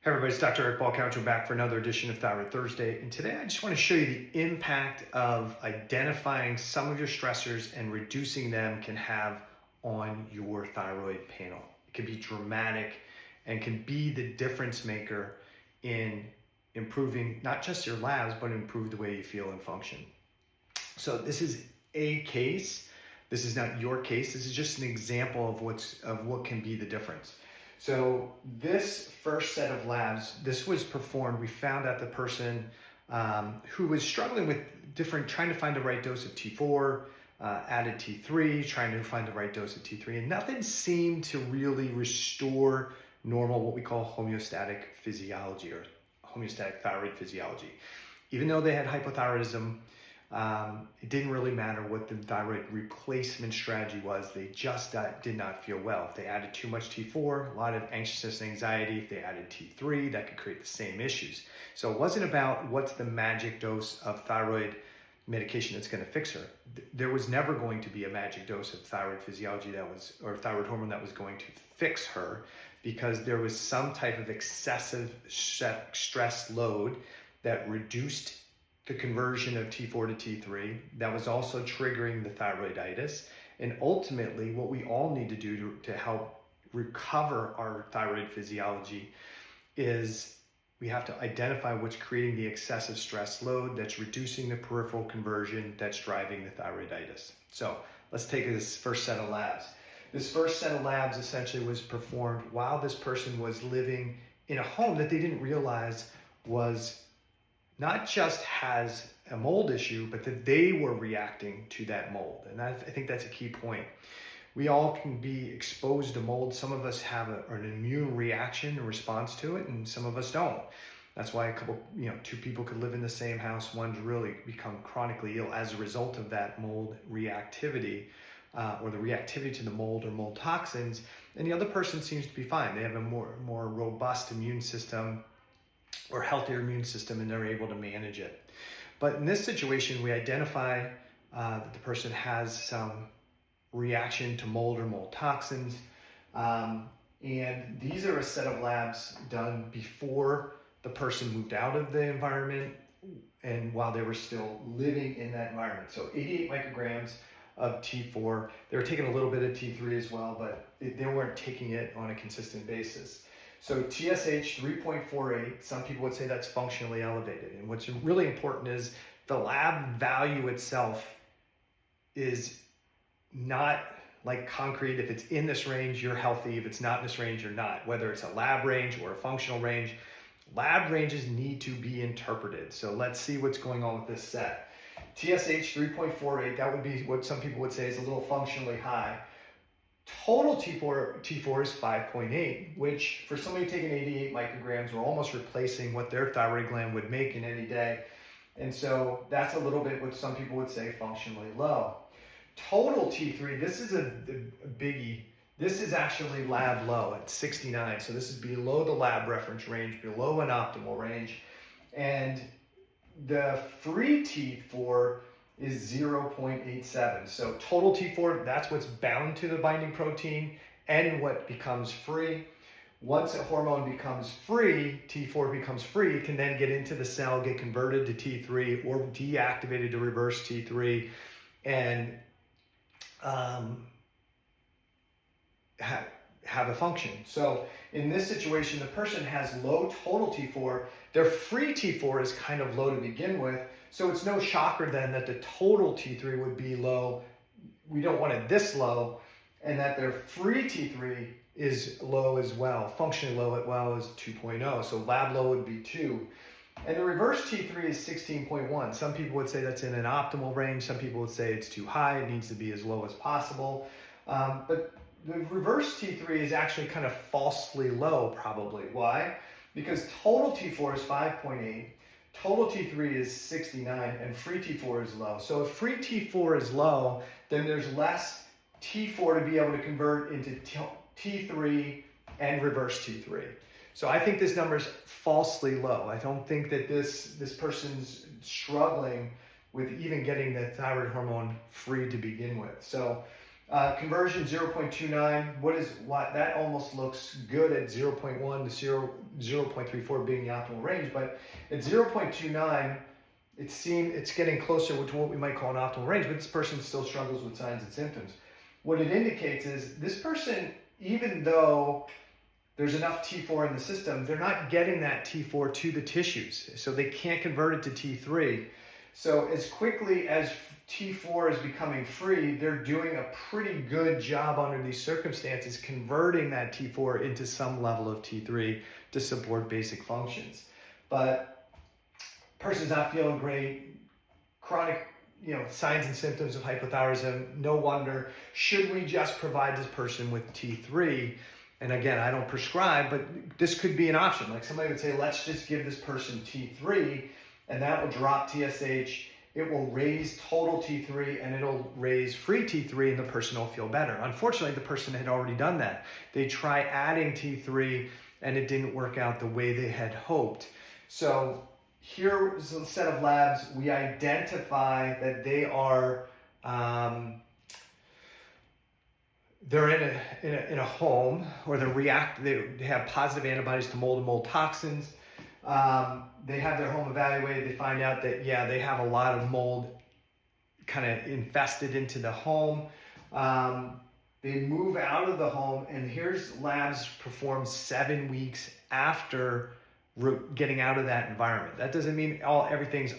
Hey everybody, it's Dr. Eric Balcouch. We're back for another edition of Thyroid Thursday. And today I just want to show you the impact of identifying some of your stressors and reducing them can have on your thyroid panel. It can be dramatic and can be the difference maker in improving not just your labs, but improve the way you feel and function. So this is a case. This is not your case. This is just an example of what can be the difference. So this first set of labs, this was performed, we found out the person who was struggling with trying to find the right dose of T4, added T3, trying to find the right dose of T3, and nothing seemed to really restore normal, what we call homeostatic physiology or homeostatic thyroid physiology. Even though they had hypothyroidism, it didn't really matter what the thyroid replacement strategy was. They just did not feel well. If they added too much T4, a lot of anxiousness and anxiety. If they added T3, that could create the same issues. So it wasn't about what's the magic dose of thyroid medication that's going to fix her. There was never going to be a magic dose of thyroid physiology or thyroid hormone that was going to fix her, because there was some type of excessive stress load that reduced the conversion of T4 to T3, that was also triggering the thyroiditis. And ultimately, what we all need to do to help recover our thyroid physiology is we have to identify what's creating the excessive stress load that's reducing the peripheral conversion that's driving the thyroiditis. So let's take this first set of labs. This first set of labs essentially was performed while this person was living in a home that they didn't realize was not just has a mold issue, but that they were reacting to that mold. And I think that's a key point. We all can be exposed to mold. Some of us have an immune reaction in response to it, and some of us don't. That's why two people could live in the same house. One's really become chronically ill as a result of that mold reactivity, or the reactivity to the mold or mold toxins, and the other person seems to be fine. They have a more robust immune system or healthier immune system, and they're able to manage it. But in this situation, we identify that the person has some reaction to mold or mold toxins. And these are a set of labs done before the person moved out of the environment and while they were still living in that environment. So 88 micrograms of T4. They were taking a little bit of T3 as well, but they weren't taking it on a consistent basis. So TSH 3.48, some people would say that's functionally elevated. And what's really important is the lab value itself is not like concrete. If it's in this range, you're healthy. If it's not in this range, you're not. Whether it's a lab range or a functional range, lab ranges need to be interpreted. So let's see what's going on with this set. TSH 3.48, that would be what some people would say is a little functionally high. Total T4 is 5.8, which for somebody taking 88 micrograms, we're almost replacing what their thyroid gland would make in any day. And so that's a little bit what some people would say functionally low. Total T3, this is a biggie. This is actually lab low at 69. So this is below the lab reference range, below an optimal range. And the free T4 is 0.87. So total T4, that's what's bound to the binding protein and what becomes free. Once a hormone becomes free, T4 becomes free, it can then get into the cell, get converted to T3 or deactivated to reverse T3 and have a function. So in this situation, the person has low total T4. Their free T4 is kind of low to begin with. So it's no shocker then that the total T3 would be low. We don't want it this low, and that their free T3 is low as well. Functionally low as well is 2.0. So lab low would be 2. And the reverse T3 is 16.1. Some people would say that's in an optimal range. Some people would say it's too high. It needs to be as low as possible. But the reverse T3 is actually kind of falsely low probably. Why? Because total T4 is 5.8. Total T3 is 69 and free T4 is low. So if free T4 is low, then there's less T4 to be able to convert into T3 and reverse T3. So I think this number is falsely low. I don't think that this person's struggling with even getting the thyroid hormone free to begin with. So Conversion 0.29. What that almost looks good at 0.1 to 0.34 being the optimal range, but at 0.29, it's getting closer to what we might call an optimal range, but this person still struggles with signs and symptoms. What it indicates is this person, even though there's enough T4 in the system, they're not getting that T4 to the tissues, so they can't convert it to T3. So as quickly as T4 is becoming free, they're doing a pretty good job under these circumstances converting that T4 into some level of T3 to support basic functions. But person's not feeling great, chronic signs and symptoms of hypothyroidism, no wonder. Should we just provide this person with T3? And again, I don't prescribe, but this could be an option. Like somebody would say, let's just give this person T3, and that will drop TSH. It will raise total T3 and it'll raise free T3 and the person will feel better. Unfortunately, the person had already done that. They tried adding T3 and it didn't work out the way they had hoped. So here's a set of labs. We identify that they are they're in a home, or they have positive antibodies to mold and mold toxins. They have their home evaluated. They find out that, yeah, they have a lot of mold kind of infested into the home. They move out of the home, and here's labs performed 7 weeks after getting out of that environment. That doesn't mean everything's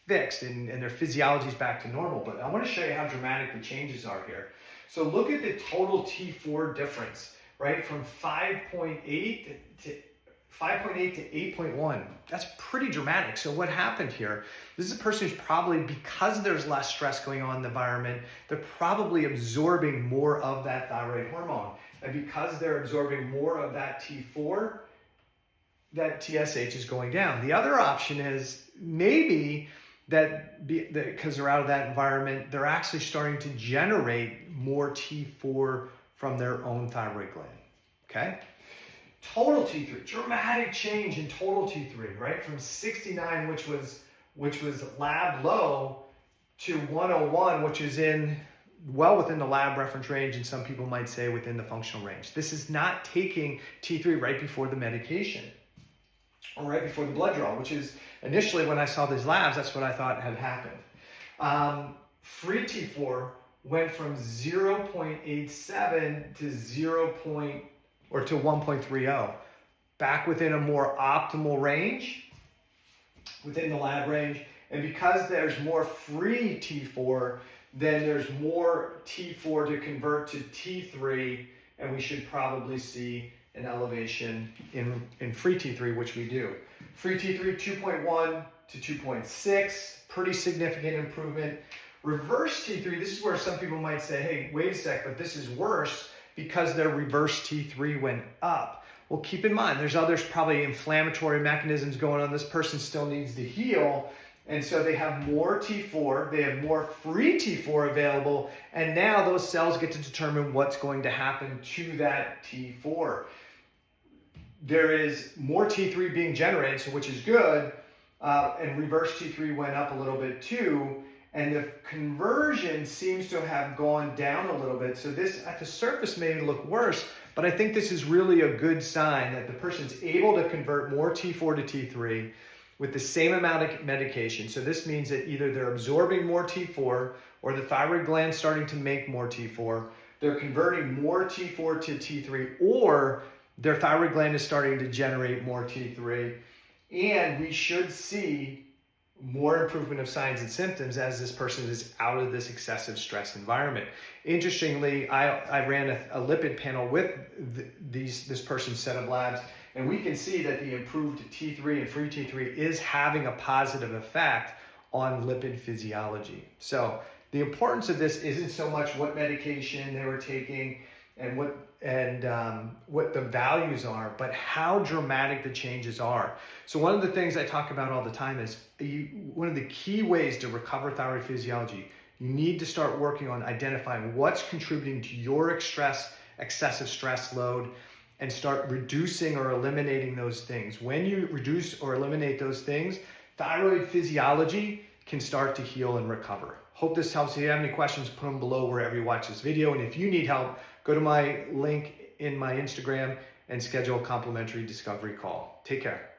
fixed and their physiology is back to normal, but I want to show you how dramatic the changes are here. So look at the total T4 difference, right? From 5.8 to 8.1. That's pretty dramatic. So what happened here? This is a person who's probably, because there's less stress going on in the environment, they're probably absorbing more of that thyroid hormone. And because they're absorbing more of that T4, that TSH is going down. The other option is maybe that because they're out of that environment, they're actually starting to generate more T4 from their own thyroid gland, okay? Total T3, dramatic change in total T3, right? From 69, which was lab low, to 101, which is well within the lab reference range, and some people might say within the functional range. This is not taking T3 right before the medication or right before the blood draw, which is initially when I saw these labs, that's what I thought had happened. Free T4 went from 0.87 to 1.30, back within a more optimal range, within the lab range. And because there's more free T4, then there's more T4 to convert to T3, and we should probably see an elevation in free T3, which we do. Free T3, 2.1 to 2.6, pretty significant improvement. Reverse T3, this is where some people might say, hey, wait a sec, but this is worse because their reverse T3 went up. Well, keep in mind, there's probably inflammatory mechanisms going on. This person still needs to heal. And so they have more T4, they have more free T4 available, and now those cells get to determine what's going to happen to that T4. There is more T3 being generated, so which is good, and reverse T3 went up a little bit too, and the conversion seems to have gone down a little bit. So this at the surface may look worse, but I think this is really a good sign that the person's able to convert more T4 to T3 with the same amount of medication. So this means that either they're absorbing more T4 or the thyroid gland starting to make more T4, they're converting more T4 to T3, or their thyroid gland is starting to generate more T3. And we should see more improvement of signs and symptoms as this person is out of this excessive stress environment. Interestingly, I ran a lipid panel with this person's set of labs, and we can see that the improved T3 and free T3 is having a positive effect on lipid physiology. So the importance of this isn't so much what medication they were taking and what the values are, but how dramatic the changes are. So one of the things I talk about all the time is one of the key ways to recover thyroid physiology, you need to start working on identifying what's contributing to your excessive stress load and start reducing or eliminating those things. When you reduce or eliminate those things, thyroid physiology can start to heal and recover. Hope this helps. If you have any questions, put them below wherever you watch this video. And if you need help, go to my link in my Instagram and schedule a complimentary discovery call. Take care.